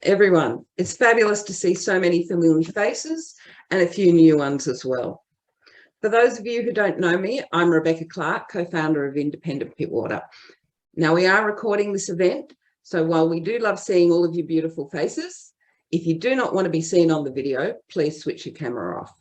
everyone. It's fabulous to see so many familiar faces and a few new ones as well. For those of you who don't know me, I'm Rebecca Clark, co-founder of Independent Pittwater. Now, we are recording this event, so while we do love seeing all of your beautiful faces, if you do not want to be seen on the video, please switch your camera off.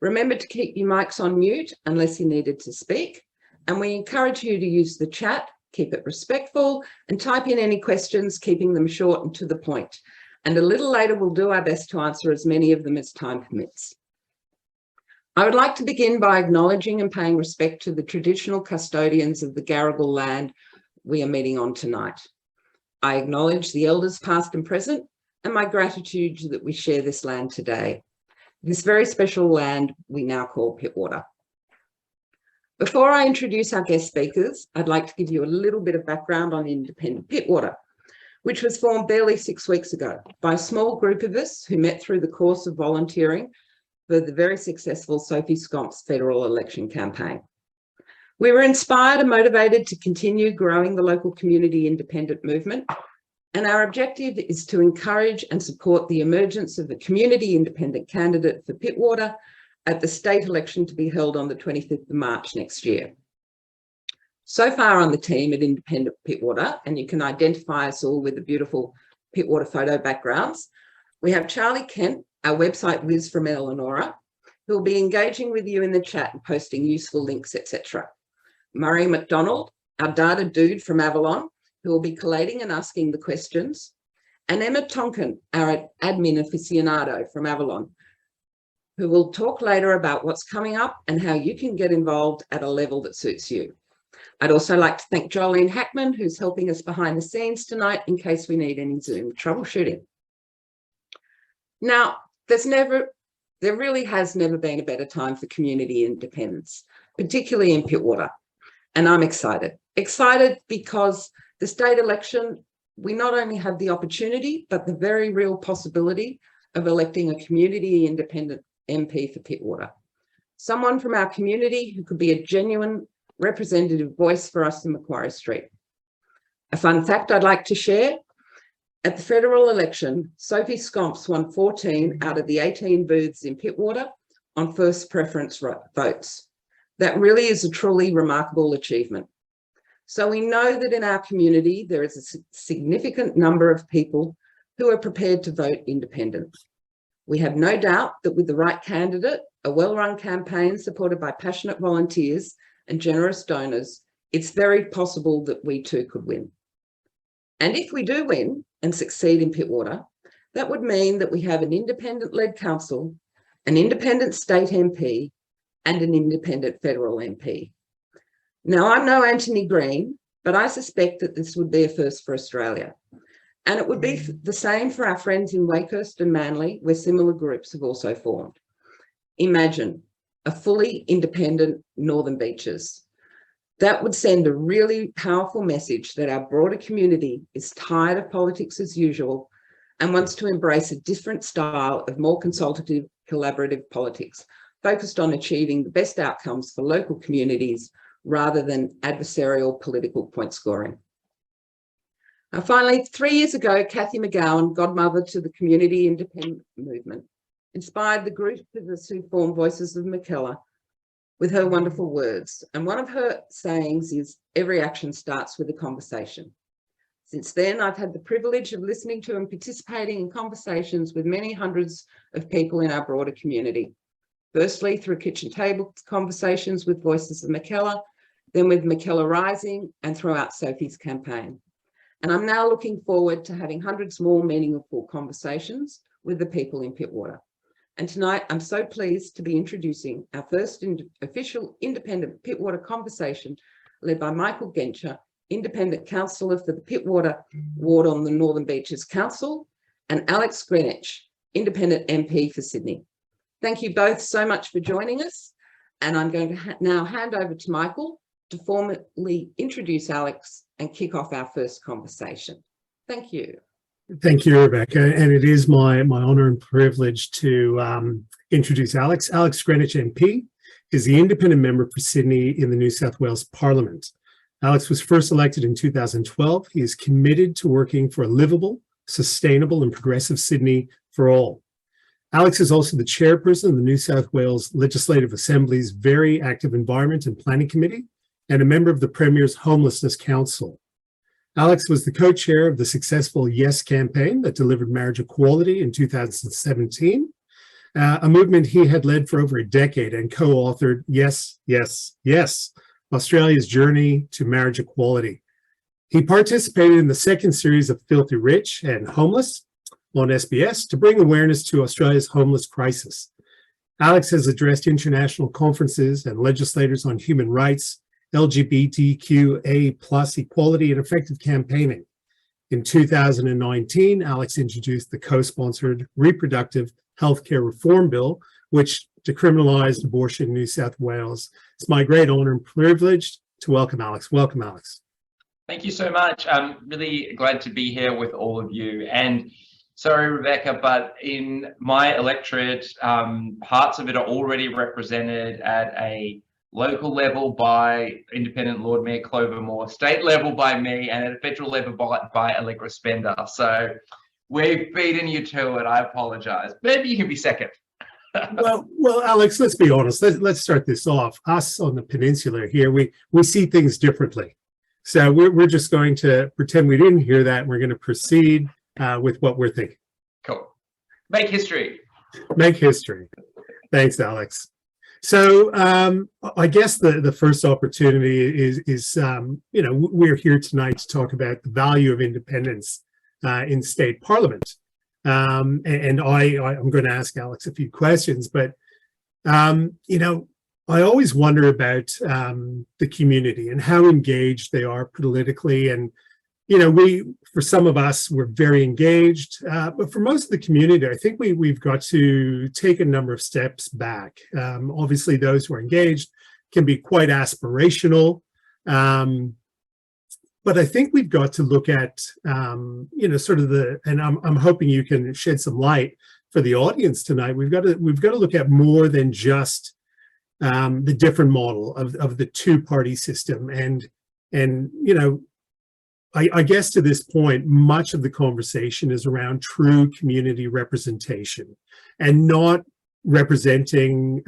Remember to keep your mics on mute unless you needed to speak, and we encourage you to use the chat, keep it respectful, and type in any questions, keeping them short and to the point. And a little later, we'll do our best to answer as many of them as time permits. I would like to begin by acknowledging and paying respect to the traditional custodians of the Gadigal land we are meeting on tonight. I acknowledge the elders past and present and my gratitude that we share this land today, this very special land we now call Pittwater. Before I introduce our guest speakers, I'd like to give you a little bit of background on Independent Pittwater, which was formed barely 6 weeks ago by a small group of us who met through the course of volunteering for the very successful Sophie Scomp's federal election campaign. We were inspired and motivated to continue growing the local community independent movement, and our objective is to encourage and support the emergence of a community independent candidate for Pittwater at the state election to be held on the 25th of March next year. So far on the team at Independent Pittwater, and you can identify us all with the beautiful Pittwater photo backgrounds, we have Charlie Kent, our website whiz from Eleonora, who will be engaging with you in the chat and posting useful links, etc. Murray McDonald, our data dude from Avalon, who will be collating and asking the questions, and Emma Tonkin, our admin aficionado from Avalon, who will talk later about what's coming up and how you can get involved at a level that suits you. I'd also like to thank Jolene Hackman, who's helping us behind the scenes tonight in case we need any Zoom troubleshooting. Now, there really has never been a better time for community independence, particularly in Pittwater. And I'm excited. Excited because the state election, we not only have the opportunity, but the very real possibility of electing a community independent MP for Pittwater. Someone from our community who could be a genuine representative voice for us in Macquarie Street. A fun fact I'd like to share: at the federal election, Sophie Scomps won 14 out of the 18 booths in Pittwater on first preference votes. That really is a truly remarkable achievement. So we know that in our community, there is a significant number of people who are prepared to vote independent. We have no doubt that with the right candidate, a well-run campaign supported by passionate volunteers and generous donors, it's very possible that we too could win. And if we do win and succeed in Pittwater, that would mean that we have an independent-led council, an independent state MP, and an independent federal MP. Now, I'm no Anthony Green, but I suspect that this would be a first for Australia. And it would be the same for our friends in Wakehurst and Manly, where similar groups have also formed. Imagine a fully independent Northern Beaches. That would send a really powerful message that our broader community is tired of politics as usual and wants to embrace a different style of more consultative, collaborative politics, focused on achieving the best outcomes for local communities rather than adversarial political point scoring. Finally, 3 years ago, Cathy McGowan, godmother to the community independent movement, inspired the group of us who formed Voices of Mackellar with her wonderful words. And one of her sayings is, "Every action starts with a conversation." Since then, I've had the privilege of listening to and participating in conversations with many hundreds of people in our broader community. Firstly, through kitchen table conversations with Voices of Mackellar, then with Mackellar Rising, and throughout Sophie's campaign. And I'm now looking forward to having hundreds more meaningful conversations with the people in Pittwater. And tonight, I'm so pleased to be introducing our first official independent Pittwater conversation, led by Michael Gencher, Independent Councillor for the Pittwater Ward on the Northern Beaches Council, and Alex Greenwich, Independent MP for Sydney. Thank you both so much for joining us. And I'm going to now hand over to Michael to formally introduce Alex and kick off our first conversation. Thank you. Thank you, Rebecca. And it is my honour and privilege to introduce Alex. Alex Greenwich MP is the independent member for Sydney in the New South Wales Parliament. Alex was first elected in 2012. He is committed to working for a livable, sustainable and progressive Sydney for all. Alex is also the chairperson of the New South Wales Legislative Assembly's Very Active Environment and Planning Committee and a member of the Premier's Homelessness Council. Alex was the co-chair of the successful Yes campaign that delivered marriage equality in 2017, a movement he had led for over a decade and co-authored Yes, Yes, Yes, Australia's Journey to Marriage Equality. He participated in the second series of Filthy Rich and Homeless on SBS to bring awareness to Australia's homeless crisis. Alex has addressed international conferences and legislators on human rights, LGBTQA+ equality, and effective campaigning. In 2019, Alex introduced the co-sponsored Reproductive Healthcare Reform Bill, which decriminalised abortion in New South Wales. It's my great honour and privilege to welcome Alex. Welcome, Alex. Thank you so much. I'm really glad to be here with all of you. And sorry, Rebecca, but in my electorate, parts of it are already represented at a local level by Independent Lord Mayor Clover Moore, state level by me, and at a federal level by Allegra Spender. So we've beaten you to it. I apologise. Maybe you can be second. well, Alex, let's be honest. Let's start this off. Us on the peninsula here, we see things differently. So we're just going to pretend we didn't hear that. And we're going to proceed with what we're thinking. Cool. Make history. Make history. Thanks, Alex. So I guess the first opportunity is we're here tonight to talk about the value of independence in state parliament. And I'm going to ask Alex a few questions, but I always wonder about the community and how engaged they are politically. And for some of us, we're very engaged, but for most of the community, I think we've got to take a number of steps back. Obviously, those who are engaged can be quite aspirational, but I think we've got to look at, sort of and I'm hoping you can shed some light for the audience tonight. We've got to look at more than just the different model of the two-party system, and I guess to this point, much of the conversation is around true community representation and not representing,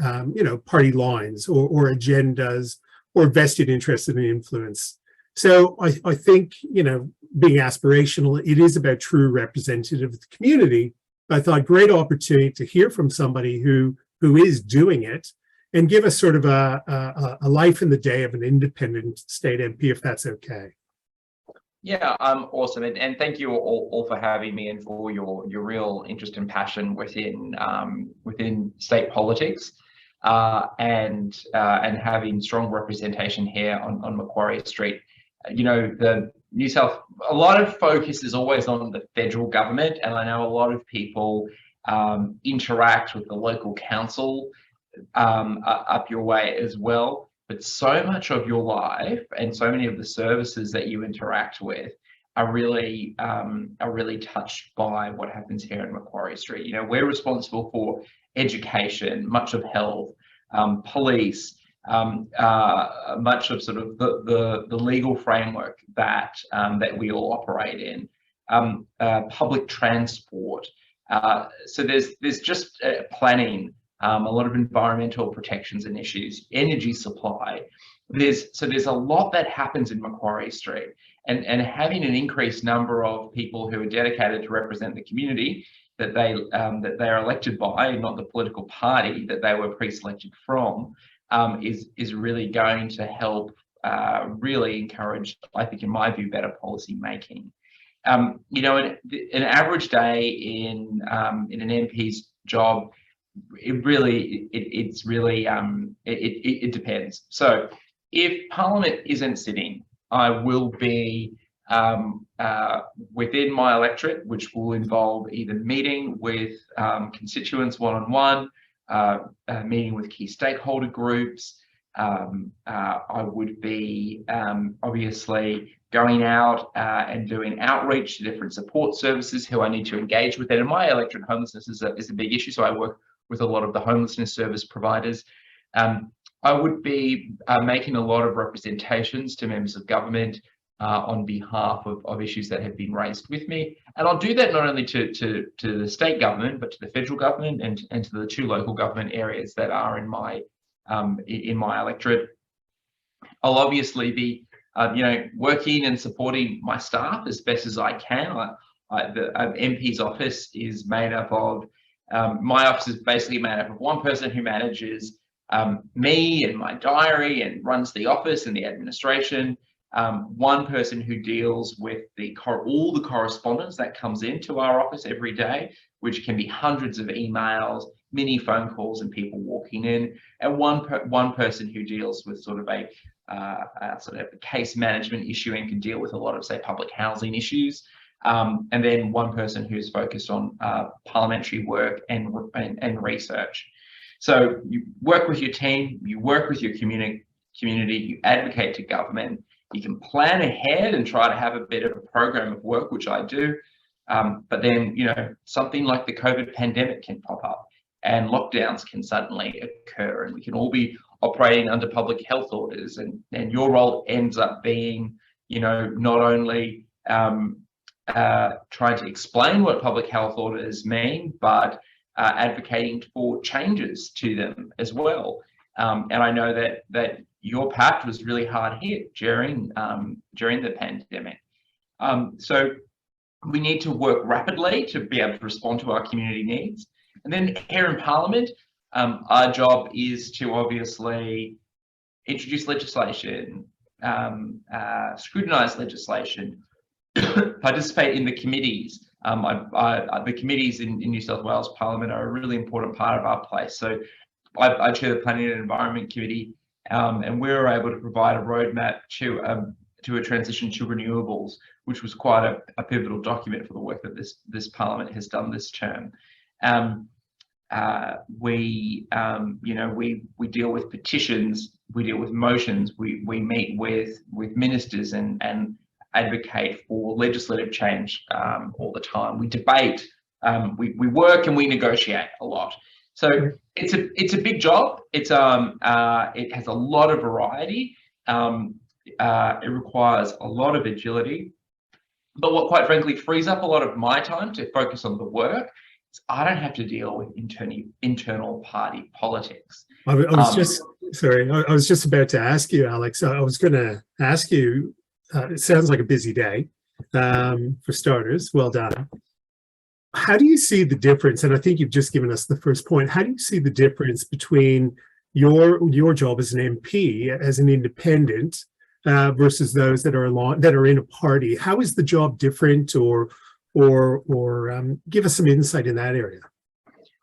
party lines or agendas or vested interest and influence. So I think, being aspirational, it is about true representative of the community. I thought great opportunity to hear from somebody who is doing it and give us sort of a life in the day of an independent state MP, if that's okay. Yeah, awesome, and thank you all for having me and for your real interest and passion within state politics, and having strong representation here on Macquarie Street. A lot of focus is always on the federal government, and I know a lot of people interact with the local council up your way as well. But so much of your life and so many of the services that you interact with are really touched by what happens here in Macquarie Street. We're responsible for education, much of health, police, much of sort of the legal framework that we all operate in, public transport. So there's just planning. A lot of environmental protections and issues, energy supply. There's a lot that happens in Macquarie Street, and having an increased number of people who are dedicated to represent the community that they are elected by, not the political party that they were pre-selected from, is really going to help really encourage, I think, in my view, better policy making. An average day in an MP's job, it depends. So if Parliament isn't sitting, I will be within my electorate, which will involve either meeting with constituents one-on-one, meeting with key stakeholder groups. I would be obviously going out and doing outreach to different support services who I need to engage with. And in my electorate, homelessness is a big issue, so I work with a lot of the homelessness service providers. I would be making a lot of representations to members of government, on behalf of issues that have been raised with me. And I'll do that not only to the state government, but to the federal government and to the 2 local government areas that are in my electorate. I'll obviously be working and supporting my staff as best as I can. The MP's office is made up of, my office is basically made up of one person who manages me and my diary and runs the office and the administration, one person who deals with all the correspondence that comes into our office every day, which can be hundreds of emails, many phone calls and people walking in, and one person who deals with sort of a case management issue and can deal with a lot of, say, public housing issues. And then one person who's focused on parliamentary work and research. So you work with your team, you work with your community, you advocate to government, you can plan ahead and try to have a bit of a program of work, which I do. But then, something like the COVID pandemic can pop up and lockdowns can suddenly occur, and we can all be operating under public health orders, and your role ends up being, not only trying to explain what public health orders mean, but advocating for changes to them as well. And I know that your patch was really hard hit during the pandemic. So we need to work rapidly to be able to respond to our community needs. And then here in Parliament, our job is to obviously introduce legislation, scrutinise legislation, participate in the committees. The committees in New South Wales Parliament are a really important part of our place. So I chair the Planning and Environment Committee, and we were able to provide a roadmap to a transition to renewables, which was quite a pivotal document for the work that this Parliament has done this term. We deal with petitions, we deal with motions, we meet with ministers and advocate for legislative change all the time. We debate, we work and we negotiate a lot. So it's a big job. It has a lot of variety. It requires a lot of agility. But what quite frankly frees up a lot of my time to focus on the work is I don't have to deal with internal party politics. I was just about to ask you, Alex. I was going to ask you, it sounds like a busy day for starters. Well done. How do you see the difference? And I think you've just given us the first point. How do you see the difference between your job as an MP, as an independent, versus those that are in a party? How is the job different, or give us some insight in that area?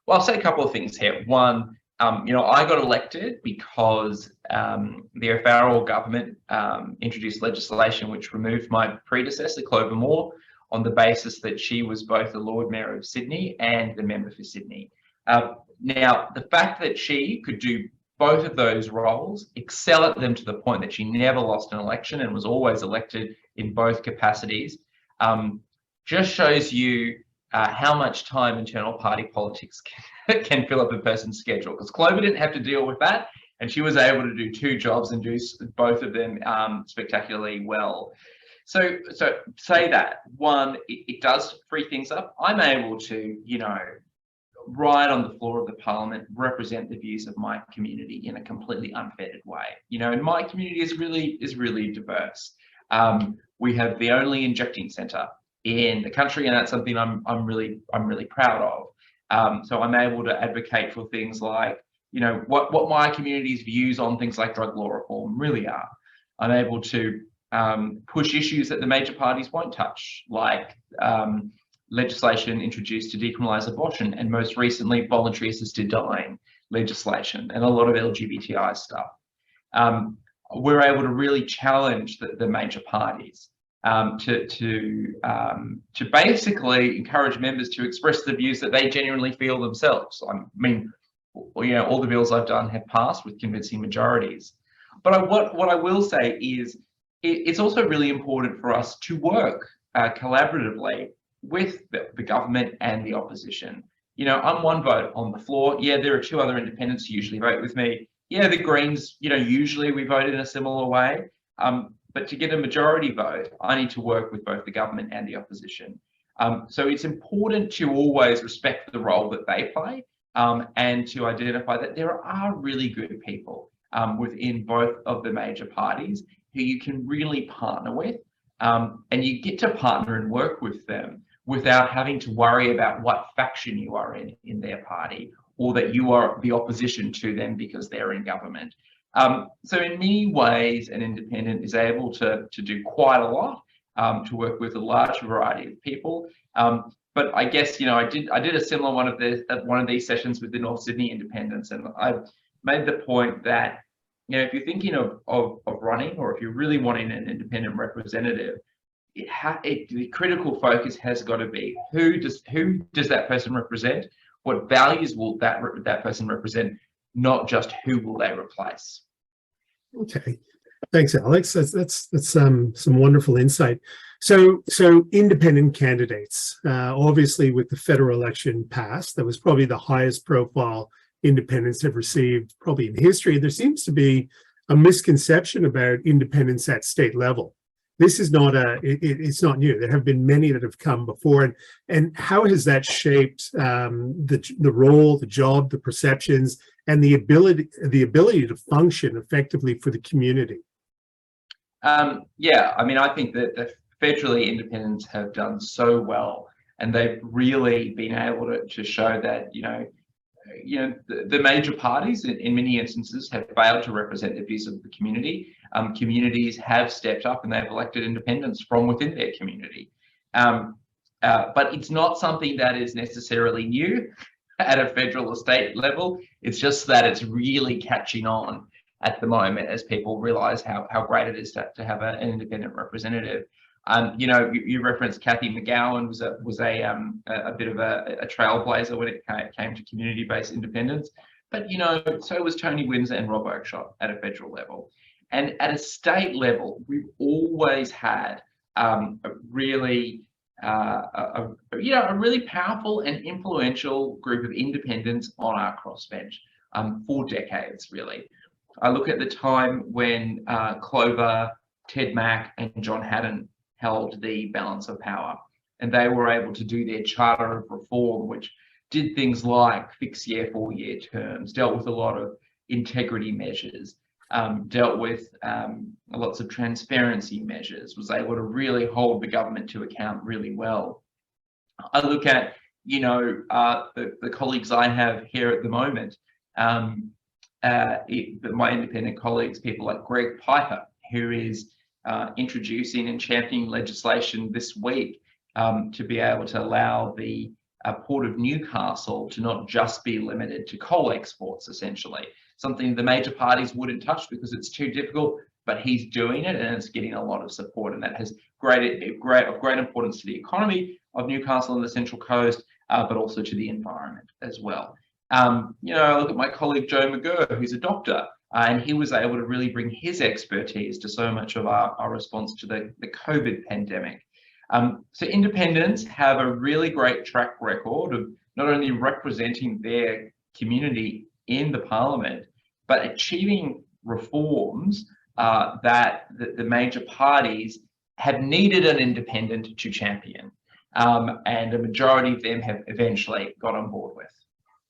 Well, I'll say a couple of things here. One, I got elected because the O'Farrell government introduced legislation which removed my predecessor, Clover Moore, on the basis that she was both the Lord Mayor of Sydney and the member for Sydney. Now, the fact that she could do both of those roles, excel at them to the point that she never lost an election and was always elected in both capacities, just shows you how much time internal party politics can fill up a person's schedule. Because Clover didn't have to deal with that, and she was able to do 2 jobs and do both of them spectacularly well. So say that, one, it does free things up. I'm able to, right on the floor of the Parliament, represent the views of my community in a completely unfettered way. And my community is really diverse. We have the only injecting centre in the country, and that's something I'm really proud of. So I'm able to advocate for things like, what my community's views on things like drug law reform really are. I'm able to push issues that the major parties won't touch, like legislation introduced to decriminalise abortion, and most recently voluntary assisted dying legislation, and a lot of LGBTI stuff. We're able to really challenge the major parties to basically encourage members to express the views that they genuinely feel themselves. I mean, all the bills I've done have passed with convincing majorities. But what I will say is it's also really important for us to work collaboratively with the government and the opposition. I'm one vote on the floor. Yeah, there are 2 other independents who usually vote with me. Yeah, the Greens, usually we vote in a similar way. But to get a majority vote, I need to work with both the government and the opposition. So it's important to always respect the role that they play, and to identify that there are really good people within both of the major parties who you can really partner with, and you get to partner and work with them without having to worry about what faction you are in their party, or that you are the opposition to them because they're in government. So in many ways, an independent is able to do quite a lot, to work with a large variety of people. But I guess, I did a similar one of these sessions with the North Sydney Independents, and I made the point that, if you're thinking of running, or if you're really wanting an independent representative, the critical focus has got to be who does that person represent? What values will that person represent? Not just who will they replace. Okay, thanks, Alex. That's some wonderful insight. So independent candidates, obviously with the federal election passed, that was probably the highest profile independents have received probably in history. There seems to be a misconception about independence at state level. This is not it's not new. There have been many that have come before, and how has that shaped the role, the job, the perceptions, and the ability to function effectively for the community? Yeah, I mean, I think that the federally independents have done so well, and they've really been able to show that the major parties in many instances have failed to represent the views of the community. Communities have stepped up and they've elected independents from within their community. But it's not something that is necessarily new at a federal or state level. It's just that it's really catching on at the moment as people realise how great it is to have an independent representative. You referenced Cathy McGowan was a bit of a trailblazer when it came to community-based independence, but so was Tony Windsor and Rob Oakeshott at a federal level, and at a state level, we've always had a really powerful and influential group of independents on our crossbench for decades, really. I look at the time when Clover, Ted Mack, and John Haddon held the balance of power, and they were able to do their charter of reform, which did things like 4-year terms, dealt with a lot of integrity measures, dealt with lots of transparency measures, was able to really hold the government to account really well. I look at, the colleagues I have here at the moment, my independent colleagues, people like Greg Piper, who is introducing and championing legislation this week to be able to allow the Port of Newcastle to not just be limited to coal exports, essentially. Something the major parties wouldn't touch because it's too difficult, but he's doing it and it's getting a lot of support, and that has great importance to the economy of Newcastle and the Central Coast, but also to the environment as well. I look at my colleague Joe McGurr, who's a doctor, and he was able to really bring his expertise to so much of our response to the COVID pandemic. So independents have a really great track record of not only representing their community in the parliament, but achieving reforms that the major parties have needed an independent to champion. And a majority of them have eventually got on board with.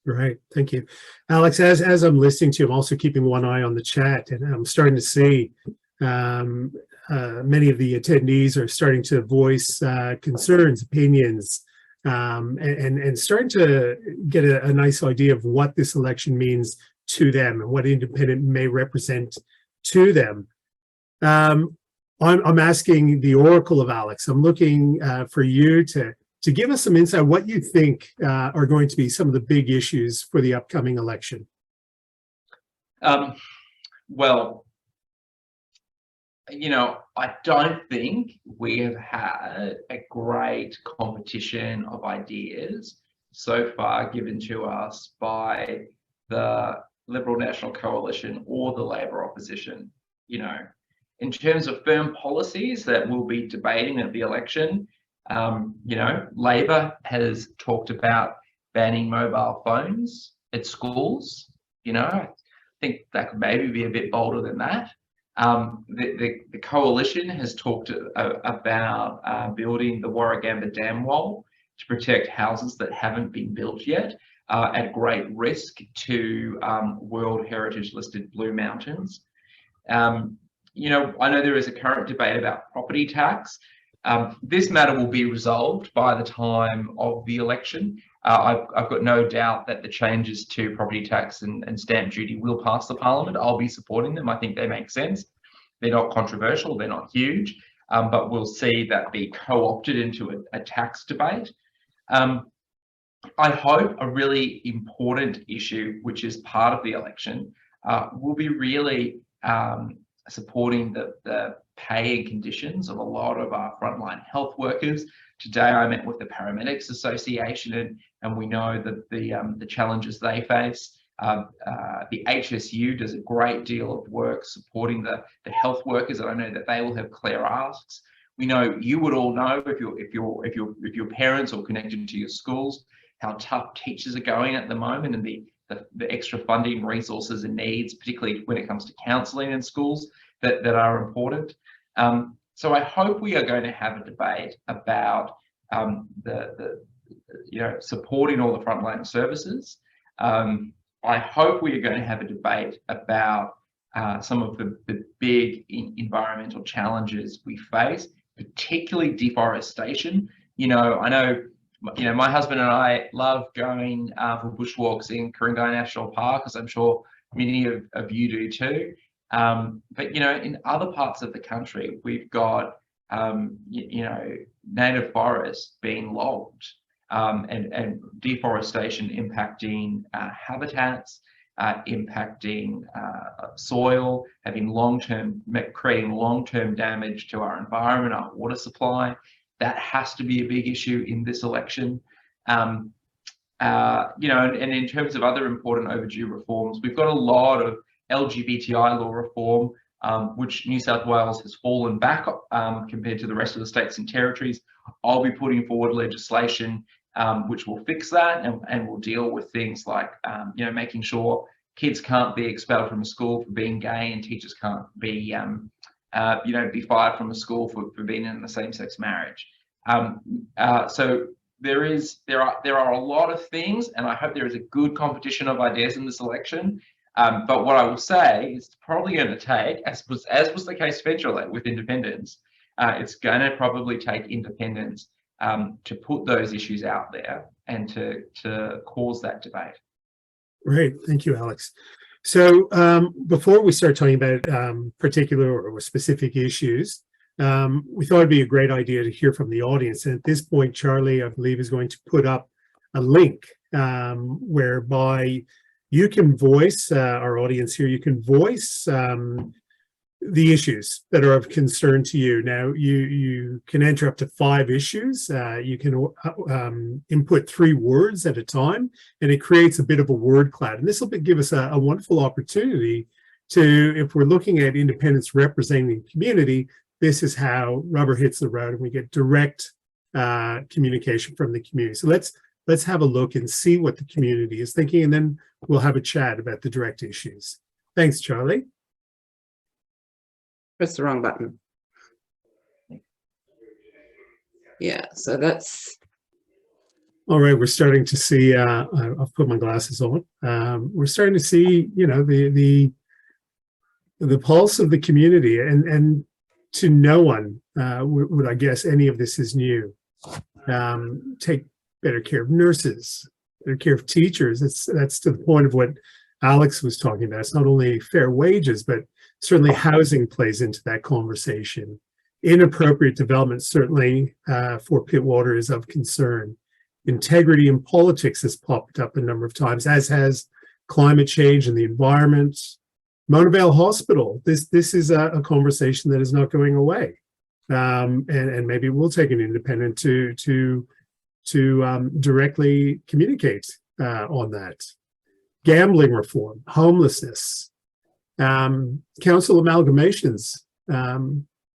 Right, thank you. Alex, as I'm listening to you, I'm also keeping one eye on the chat, and I'm starting to see many of the attendees are starting to voice concerns, opinions, and starting to get a nice idea of what this election means to them and what independent may represent to them. I'm asking the oracle of Alex. I'm looking for you to give us some insight what you think are going to be some of the big issues for the upcoming election. Well, I don't think we have had a great competition of ideas so far given to us by the Liberal National Coalition or the Labor opposition. In terms of firm policies that we'll be debating at the election, Labor has talked about banning mobile phones at schools. I think that could maybe be a bit bolder than that. The coalition has talked about building the Warragamba Dam Wall to protect houses that haven't been built yet, at great risk to World Heritage listed Blue Mountains. You know, I know there is a current debate about property tax. This matter will be resolved by the time of the election. I've got no doubt that the changes to property tax and stamp duty will pass the Parliament. I'll be supporting them. I think they make sense. They're not controversial, they're not huge, but we'll see that be co-opted into a tax debate. I hope a really important issue, which is part of the election, will be really supporting the pay and conditions of a lot of our frontline health workers. Today I met with the Paramedics Association, and we know that the challenges they face. The HSU does a great deal of work supporting the health workers, and I know that they will have clear asks. We know you would all know if your parents or connected to your schools how tough teachers are going at the moment, and the extra funding, resources and needs, particularly when it comes to counselling in schools, that are important. So I hope we are going to have a debate about supporting all the frontline services. I hope we are going to have a debate about some of the big environmental challenges we face, particularly deforestation. You know, I know, my husband and I love going for bushwalks in Ku-ring-gai National Park, as I'm sure many of you do too. But, in other parts of the country, we've got, native forests being logged, and deforestation impacting habitats, impacting soil, creating long-term damage to our environment, our water supply. That has to be a big issue in this election. And in terms of other important overdue reforms, we've got a lot of LGBTI law reform, which New South Wales has fallen back compared to the rest of the states and territories. I'll be putting forward legislation which will fix that and will deal with things like, making sure kids can't be expelled from a school for being gay, and teachers can't be, be fired from a school for being in a same-sex marriage. So there are a lot of things, and I hope there is a good competition of ideas in this election. But what I will say is probably going to take, as was the case federally with independents, it's going to probably take independents to put those issues out there and to cause that debate. Great, thank you, Alex. So before we start talking about particular or specific issues, we thought it'd be a great idea to hear from the audience. And at this point, Charlie, I believe, is going to put up a link whereby you can voice, our audience here, you can voice the issues that are of concern to you. Now, you can enter up to 5 issues. You can input 3 words at a time, and it creates a bit of a word cloud. And this will give us a wonderful opportunity to, if we're looking at independents representing the community, this is how rubber hits the road and we get direct communication from the community. So let's have a look and see what the community is thinking, and then we'll have a chat about the direct issues. Thanks, Charlie. Press the wrong button. Yeah, so that's... All right, we're starting to see, I've put my glasses on. We're starting to see, the pulse of the community, and to no one would I guess any of this is new. Take better care of nurses, better care of teachers. That's to the point of what Alex was talking about. It's not only fair wages, but certainly housing plays into that conversation. Inappropriate development certainly for Pittwater is of concern. Integrity in politics has popped up a number of times, as has climate change and the environment. Mona Vale Hospital, this is a conversation that is not going away. And maybe we'll take an independent to directly communicate on that. Gambling reform, homelessness, council amalgamations,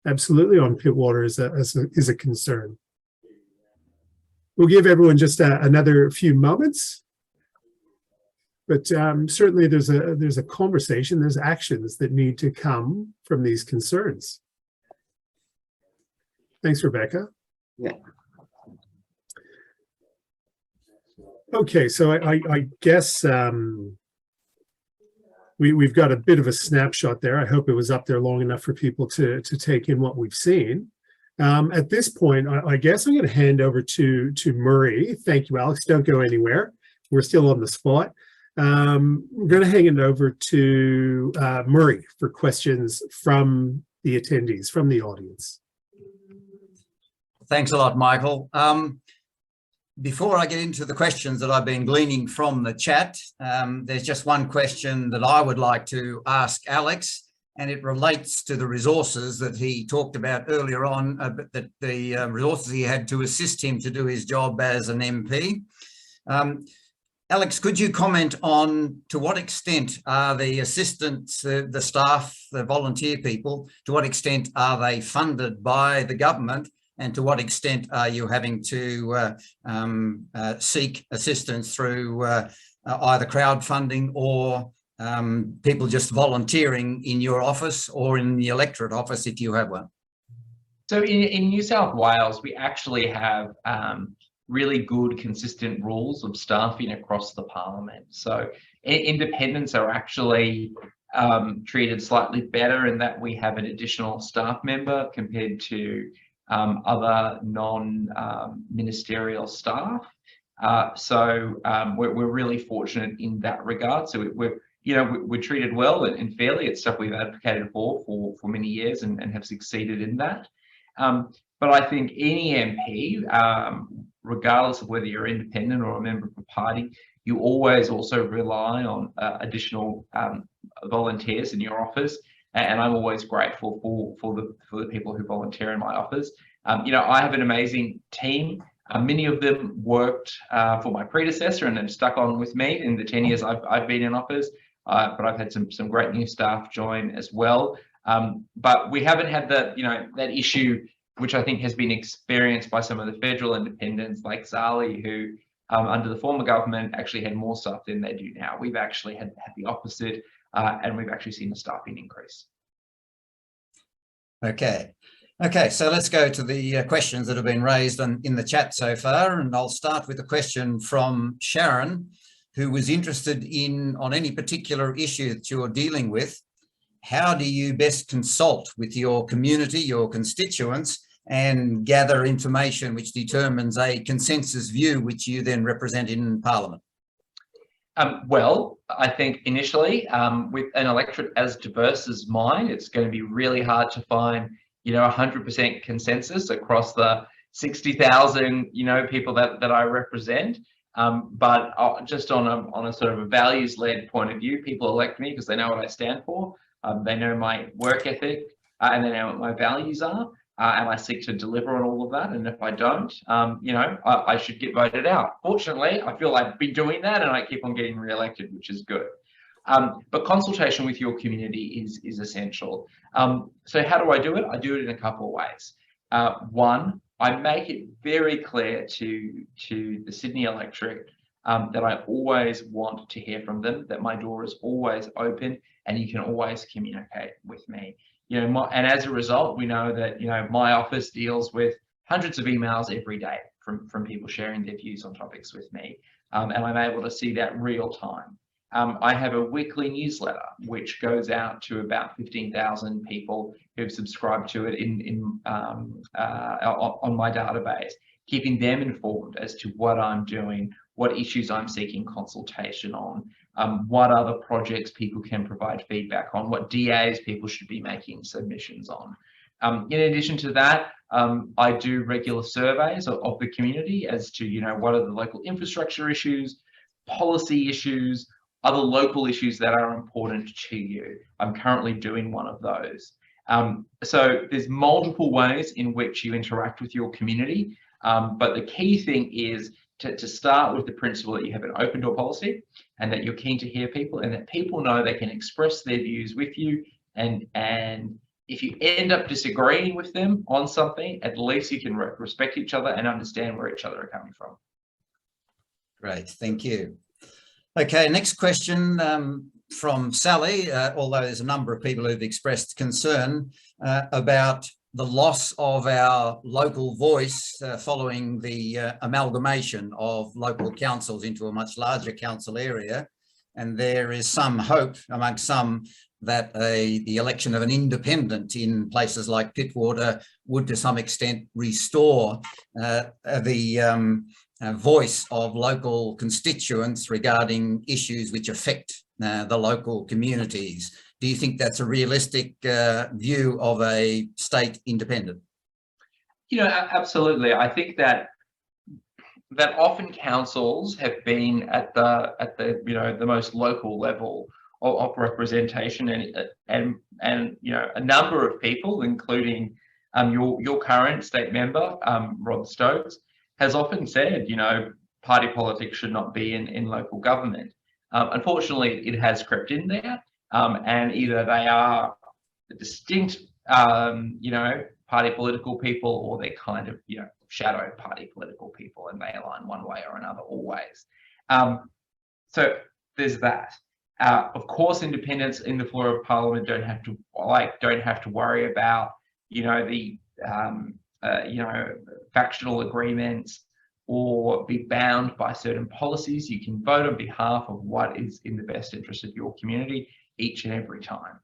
absolutely on Pittwater is a concern. We'll give everyone just another few moments. But certainly there's a conversation, there's actions that need to come from these concerns. Thanks, Rebecca. Yeah. Okay, so I guess we've got a bit of a snapshot there. I hope it was up there long enough for people to take in what we've seen. At this point, I guess I'm going to hand over to Murray. Thank you, Alex. Don't go anywhere. We're still on the spot. We're going to hand it over to Murray for questions from the attendees, from the audience. Thanks a lot, Michael. Before I get into the questions that I've been gleaning from the chat, there's just one question that I would like to ask Alex, and it relates to the resources that he talked about earlier on, that the resources he had to assist him to do his job as an MP. Alex, could you comment on to what extent are the assistants, the staff, the volunteer people, to what extent are they funded by the government? And to what extent are you having to seek assistance through either crowdfunding or people just volunteering in your office or in the electorate office if you have one? So in New South Wales, we actually have really good, consistent rules of staffing across the parliament. So independents are actually treated slightly better in that we have an additional staff member compared to other non-ministerial staff. So we're really fortunate in that regard. So we're treated well and fairly. It's stuff we've advocated for many years and have succeeded in that. But I think any MP, regardless of whether you're independent or a member of a party, you always also rely on additional volunteers in your office. And I'm always grateful for the people who volunteer in my office. I have an amazing team. Many of them worked for my predecessor and have stuck on with me in the 10 years I've been in office. But I've had some great new staff join as well. But we haven't had that issue, which I think has been experienced by some of the federal independents like Zali, who under the former government actually had more staff than they do now. We've actually had the opposite. And we've actually seen a staffing increase. Okay, so let's go to the questions that have been raised in the chat so far, and I'll start with a question from Sharon, who was interested on any particular issue that you're dealing with. How do you best consult with your community, your constituents, and gather information which determines a consensus view which you then represent in Parliament? Well, I think initially, with an electorate as diverse as mine, it's going to be really hard to find, 100% consensus across the 60,000, people that I represent. But just on a sort of a values-led point of view, people elect me because they know what I stand for. They know my work ethic, and they know what my values are. And I seek to deliver on all of that. And if I don't, I should get voted out. Fortunately, I feel I've been doing that and I keep on getting re-elected, which is good. But consultation with your community is essential. So how do I do it? I do it in a couple of ways. One, I make it very clear to the Sydney electorate that I always want to hear from them, that my door is always open and you can always communicate with me. And as a result, we know that, my office deals with hundreds of emails every day from people sharing their views on topics with me. And I'm able to see that real time. I have a weekly newsletter, which goes out to about 15,000 people who've subscribed to it on my database, keeping them informed as to what I'm doing, what issues I'm seeking consultation on, what other projects people can provide feedback on, what DAs people should be making submissions on. In addition to that, I do regular surveys of the community as to, what are the local infrastructure issues, policy issues, other local issues that are important to you. I'm currently doing one of those. So there's multiple ways in which you interact with your community, but the key thing is to start with the principle that you have an open door policy and that you're keen to hear people and that people know they can express their views with you. And if you end up disagreeing with them on something, at least you can respect each other and understand where each other are coming from. Great, thank you. Okay, next question from Sally, although there's a number of people who've expressed concern about the loss of our local voice following the amalgamation of local councils into a much larger council area. And there is some hope amongst some that the election of an independent in places like Pittwater would to some extent restore the voice of local constituents regarding issues which affect the local communities. Do you think that's a realistic view of a state independent? You know, absolutely. I think that often councils have been at the you know, the most local level of representation, and you know, a number of people, including your current state member, Rod Stokes, has often said, you know, party politics should not be in local government. Unfortunately, it has crept in there, and either they are distinct, you know, party political people, or they're kind of, you know, shadow party political people, and they align one way or another always. So there's that. Of course, independents in the floor of Parliament don't have to worry about, you know, the you know, factional agreements or be bound by certain policies. You can vote on behalf of what is in the best interest of your community each and every time,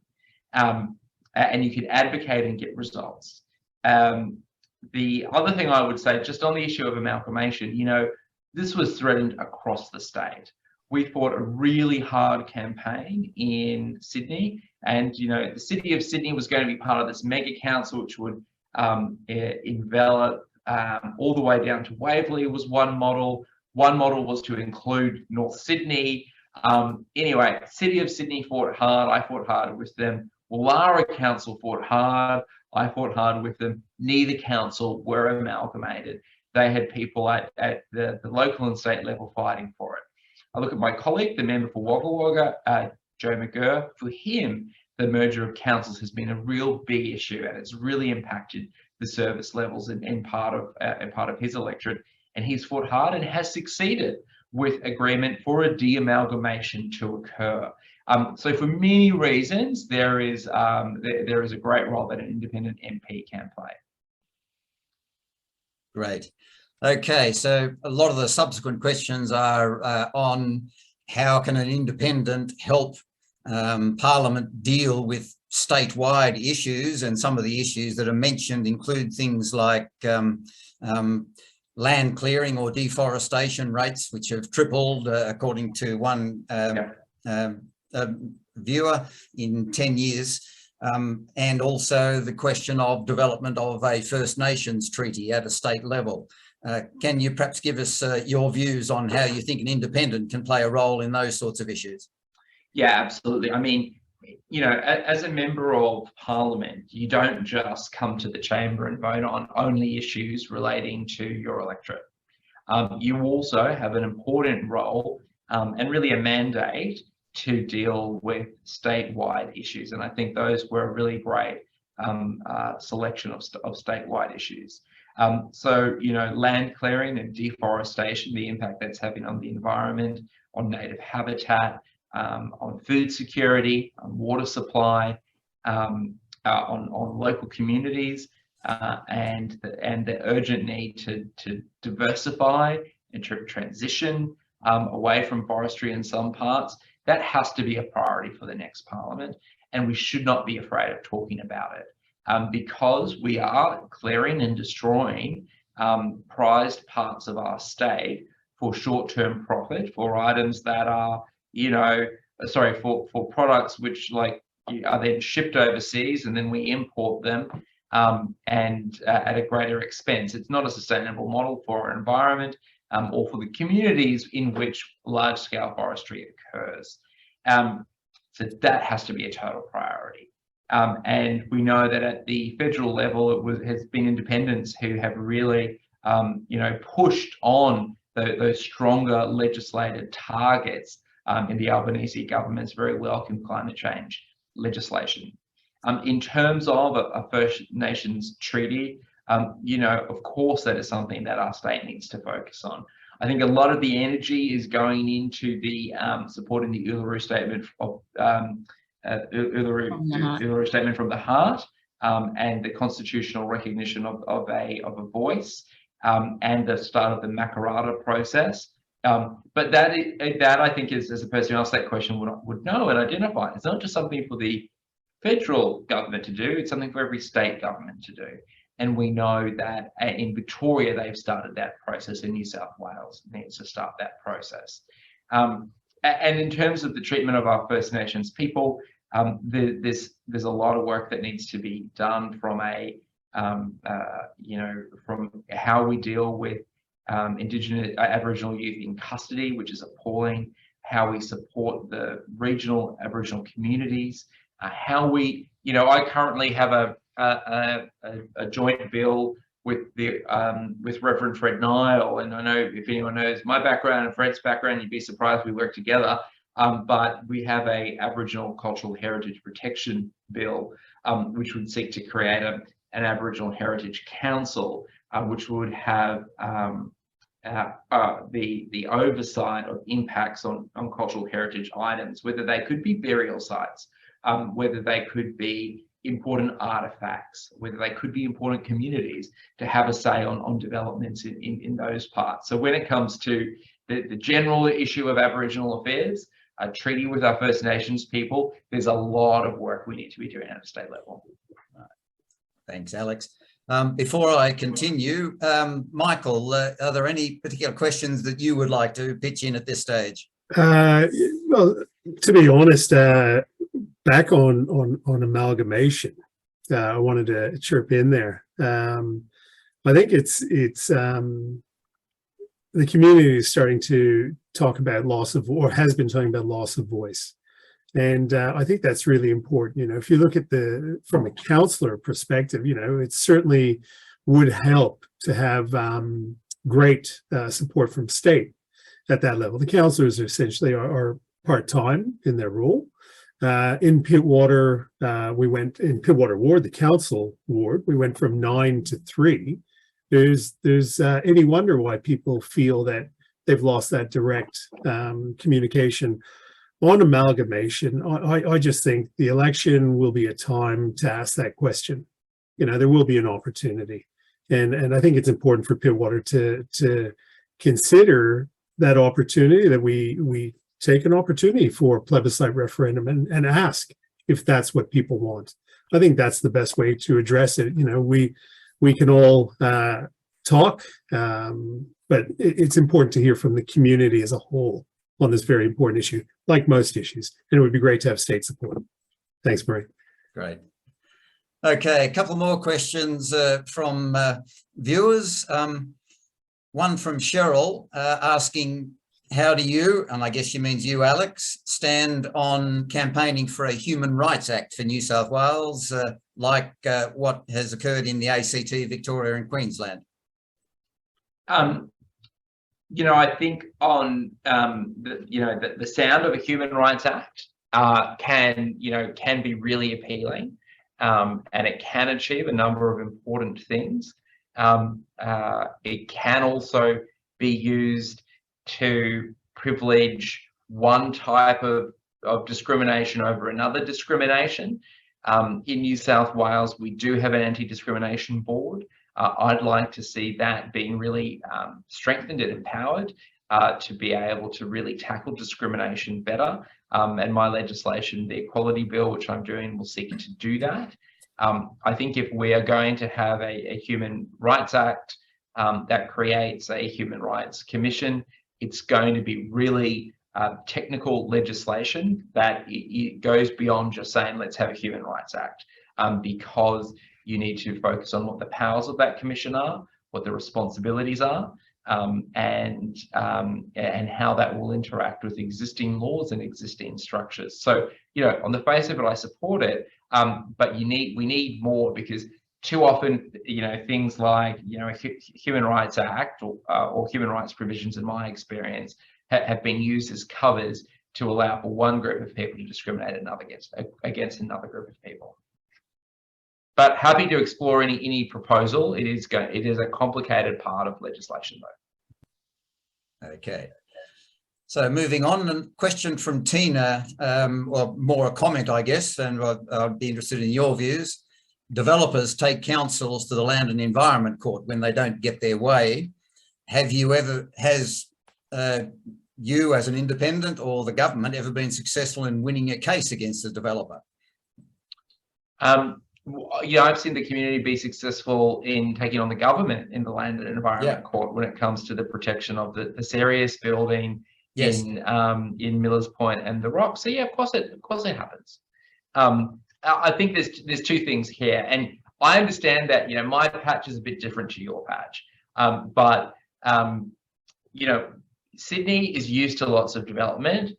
and you can advocate and get results. The other thing I would say, just on the issue of amalgamation, you know, this was threatened across the state. We fought a really hard campaign in Sydney, and, you know, the city of Sydney was going to be part of this mega council, which would envelop all the way down to Waverley was one model. One model was to include North Sydney. Anyway, City of Sydney fought hard. I fought hard with them. Woollahra Council fought hard. I fought hard with them. Neither council were amalgamated. They had people at the local and state level fighting for it. I look at my colleague, the member for Wagga Wagga, Joe McGurr. For him, the merger of councils has been a real big issue, and it's really impacted the service levels in part of his electorate. And he's fought hard and has succeeded with agreement for a de-amalgamation to occur. So for many reasons, there is a great role that an independent MP can play. Great. Okay, so a lot of the subsequent questions are on how can an independent help Parliament deal with statewide issues, and some of the issues that are mentioned include things like land clearing or deforestation rates, which have tripled according to one viewer in 10 years, and also the question of development of a First Nations treaty at a state level. Can you perhaps give us your views on how you think an independent can play a role in those sorts of issues? Yeah, absolutely. I mean, you know, as a member of Parliament, you don't just come to the chamber and vote on only issues relating to your electorate. You also have an important role and really a mandate to deal with statewide issues. And I think those were a really great selection of statewide issues. So, you know, land clearing and deforestation, the impact that's having on the environment, on native habitat, on food security, on water supply, on local communities, and the urgent need to diversify and to transition away from forestry in some parts. That has to be a priority for the next Parliament, and we should not be afraid of talking about it. Because we are clearing and destroying prized parts of our state for short-term profit, for items that are, you know, sorry, for products which like are then shipped overseas and then we import them and at a greater expense. It's not a sustainable model for our environment or for the communities in which large-scale forestry occurs. So that has to be a total priority. And we know that at the federal level, it has been independents who have really, you know, pushed on those stronger legislated targets in the Albanese government's very welcome climate change legislation. In terms of a First Nations treaty, you know, of course, that is something that our state needs to focus on. I think a lot of the energy is going into the supporting the Uluru Statement of Uluru Statement from the Heart, and the constitutional recognition of a voice, and the start of the Makarrata process. But that I think is, as a person who asked that question would know and identify, it's not just something for the federal government to do, it's something for every state government to do. And we know that in Victoria, they've started that process, and New South Wales needs to start that process. And in terms of the treatment of our First Nations people, there's a lot of work that needs to be done from from how we deal with Indigenous Aboriginal youth in custody, which is appalling, how we support the regional Aboriginal communities, how we, I currently have a joint bill with the with Reverend Fred Nile, and I know if anyone knows my background and Fred's background, you'd be surprised we work together. But we have a Aboriginal Cultural Heritage Protection Bill, which would seek to create an Aboriginal Heritage Council, which would have the oversight of impacts on cultural heritage items, whether they could be burial sites, whether they could be important artifacts, whether they could be important communities, to have a say on developments in those parts. So when it comes to the general issue of Aboriginal affairs, a treaty with our First Nations people, there's a lot of work we need to be doing at a state level. Thanks, Alex. Before I continue, Michael, are there any particular questions that you would like to pitch in at this stage? Well, to be honest, back on amalgamation, I wanted to chirp in there. I think it's the community is starting to talk about loss of, or has been talking about loss of voice. And I think that's really important. If you look at from a councillor perspective, it certainly would help to have great support from state at that level. The councillors essentially are part-time in their role. In Pittwater, in Pittwater Ward, the council ward, we went from 9 to 3. There's any wonder why people feel that they've lost that direct communication. On amalgamation, I just think the election will be a time to ask that question. There will be an opportunity. And I think it's important for Pittwater to consider that opportunity, that we take an opportunity for a plebiscite referendum and ask if that's what people want. I think that's the best way to address it. We can all talk, but it's important to hear from the community as a whole on this very important issue, like most issues. And it would be great to have state support. Thanks, Marie. Great. Okay, a couple more questions from viewers. One from Cheryl asking, how do you, and I guess she means you, Alex, stand on campaigning for a Human Rights Act for New South Wales, like what has occurred in the ACT, Victoria and Queensland? I think on the sound of a Human Rights Act can be really appealing, and it can achieve a number of important things. It can also be used to privilege one type of discrimination over another discrimination. In New South Wales, we do have an anti-discrimination board. I'd like to see that being really strengthened and empowered to be able to really tackle discrimination better. And my legislation, the Equality Bill, which I'm doing, will seek to do that. I think if we are going to have a Human Rights Act that creates a Human Rights Commission, it's going to be really technical legislation that it goes beyond just saying, let's have a Human Rights Act, because you need to focus on what the powers of that commission are, what the responsibilities are, and how that will interact with existing laws and existing structures. So, on the face of it, I support it, but we need more, because too often, things like, Human Rights Act or human rights provisions, in my experience, have been used as covers to allow for one group of people to discriminate against another group of people. But happy to explore any proposal. It is a complicated part of legislation, though. Okay. So moving on, a question from Tina, or more a comment, I guess, and I'd be interested in your views. Developers take councils to the Land and Environment Court when they don't get their way. Has you as an independent or the government ever been successful in winning a case against a developer? Yeah, I've seen the community be successful in taking on the government in the Land and Environment Court when it comes to the protection of the serious building in Millers Point and the Rock. So yeah, of course it happens. I think there's two things here, and I understand that, you know, my patch is a bit different to your patch, but you know, Sydney is used to lots of development.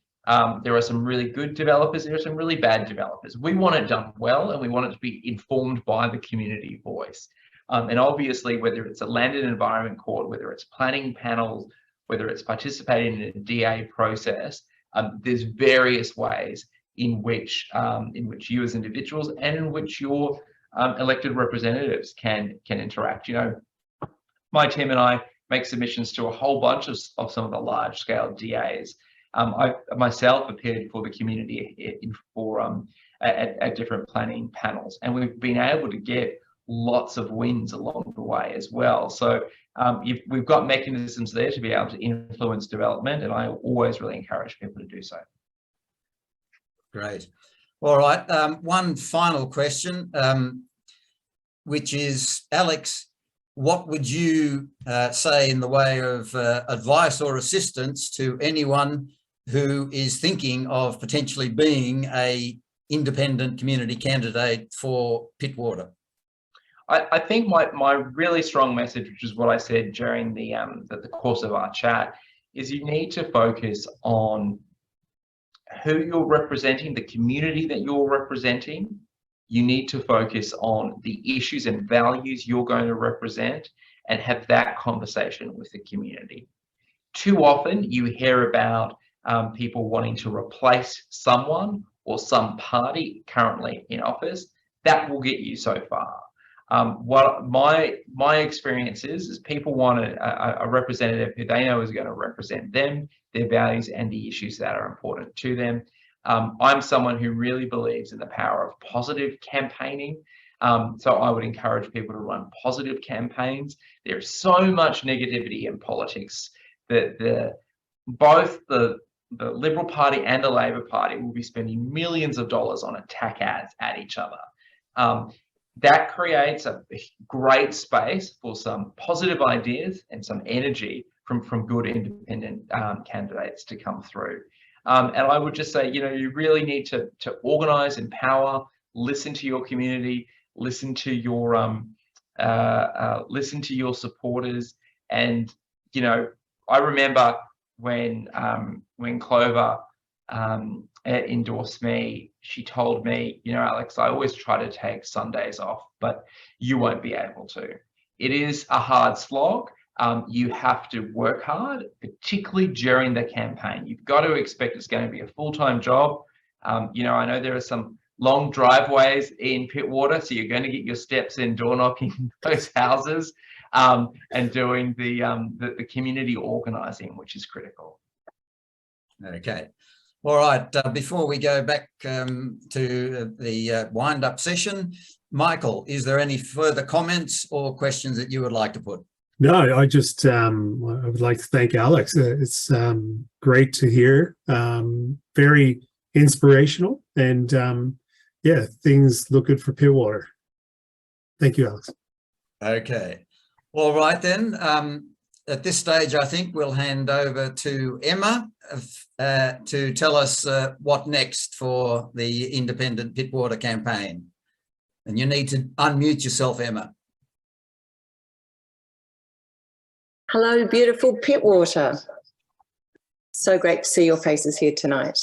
There are some really good developers, there are some really bad developers. We want it done well, and we want it to be informed by the community voice. And obviously, whether it's a Land and Environment Court, whether it's planning panels, whether it's participating in a DA process, there's various ways in which you as individuals and in which your elected representatives can interact. You know, my team and I make submissions to a whole bunch of some of the large scale DAs. I myself appeared for the community at different planning panels, and we've been able to get lots of wins along the way as well. So we've got mechanisms there to be able to influence development, and I always really encourage people to do so. Great. All right. One final question, which is, Alex, what would you say in the way of advice or assistance to anyone who is thinking of potentially being a independent community candidate for Pittwater? I think my really strong message, which is what I said during the course of our chat, is you need to focus on who you're representing, the community that you're representing. You need to focus on the issues and values you're going to represent and have that conversation with the community. Too often you hear about people wanting to replace someone or some party currently in office. That will get you so far. What my experience is people want a representative who they know is going to represent them, their values, and the issues that are important to them. I'm someone who really believes in the power of positive campaigning. So I would encourage people to run positive campaigns. There's so much negativity in politics that both the Liberal Party and the Labor Party will be spending millions of dollars on attack ads at each other. That creates a great space for some positive ideas and some energy from good independent candidates to come through. And I would just say, you know, you really need to organise, empower, listen to your community, listen to your supporters. And you know, I remember when Clover endorsed me, she told me, you know, Alex, I always try to take Sundays off, but you won't be able to. It is a hard slog. You have to work hard, particularly during the campaign. You've got to expect it's going to be a full-time job. You know, I know there are some long driveways in Pittwater, so you're going to get your steps in door knocking those houses and doing the community organising, which is critical. Okay. All right. Before we go back to the wind-up session, Michael, is there any further comments or questions that you would like to put? No, I just I would like to thank Alex. It's great to hear, very inspirational, and yeah, things look good for Pittwater. Thank you, Alex. Okay. All right then. At this stage, I think we'll hand over to Emma to tell us what next for the Independent Pittwater campaign. And you need to unmute yourself, Emma. Hello, beautiful Pittwater. So great to see your faces here tonight.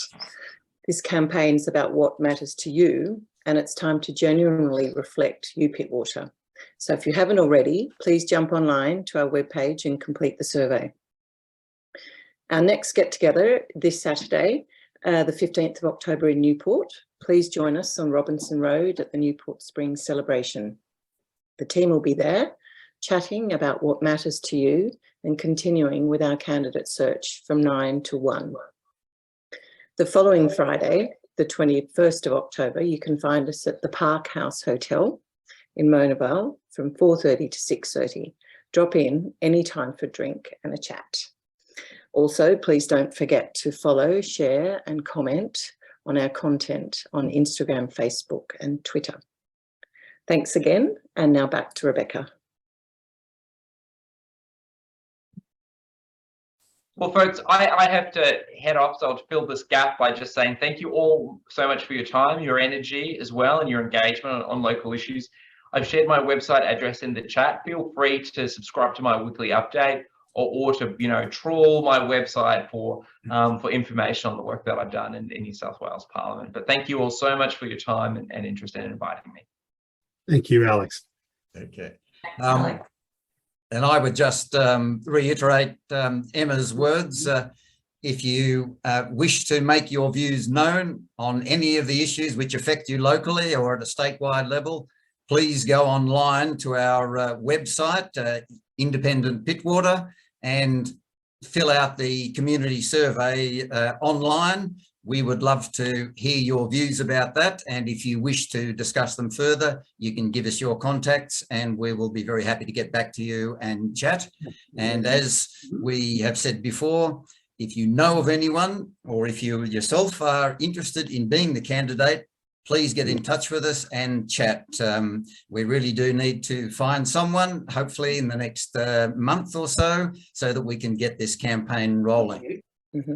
This campaign is about what matters to you, and it's time to genuinely reflect you, Pittwater. So if you haven't already, please jump online to our webpage and complete the survey. Our next get-together this Saturday, the 15th of October in Newport. Please join us on Robinson Road at the Newport Springs celebration. The team will be there chatting about what matters to you and continuing with our candidate search from 9 to 1. The following Friday, the 21st of October, you can find us at the Park House Hotel in Mona Vale from 4:30 to 6:30. Drop in any time for a drink and a chat. Also, please don't forget to follow, share and comment on our content on Instagram, Facebook and Twitter. Thanks again, and now back to Rebecca. Well, folks, I have to head off, so I'll fill this gap by just saying thank you all so much for your time, your energy as well, and your engagement on local issues. I've shared my website address in the chat. Feel free to subscribe to my weekly update or to, you know, trawl my website for information on the work that I've done in New South Wales Parliament. But thank you all so much for your time and interest in inviting me. Thank you, Alex. Okay. Alex. And I would just reiterate Emma's words. If you wish to make your views known on any of the issues which affect you locally or at a statewide level, please go online to our website, Independent Pittwater, and fill out the community survey online. We would love to hear your views about that. And if you wish to discuss them further, you can give us your contacts and we will be very happy to get back to you and chat. And as we have said before, if you know of anyone or if you yourself are interested in being the candidate, please get in touch with us and chat. We really do need to find someone, hopefully in the next month or so that we can get this campaign rolling. Mm-hmm.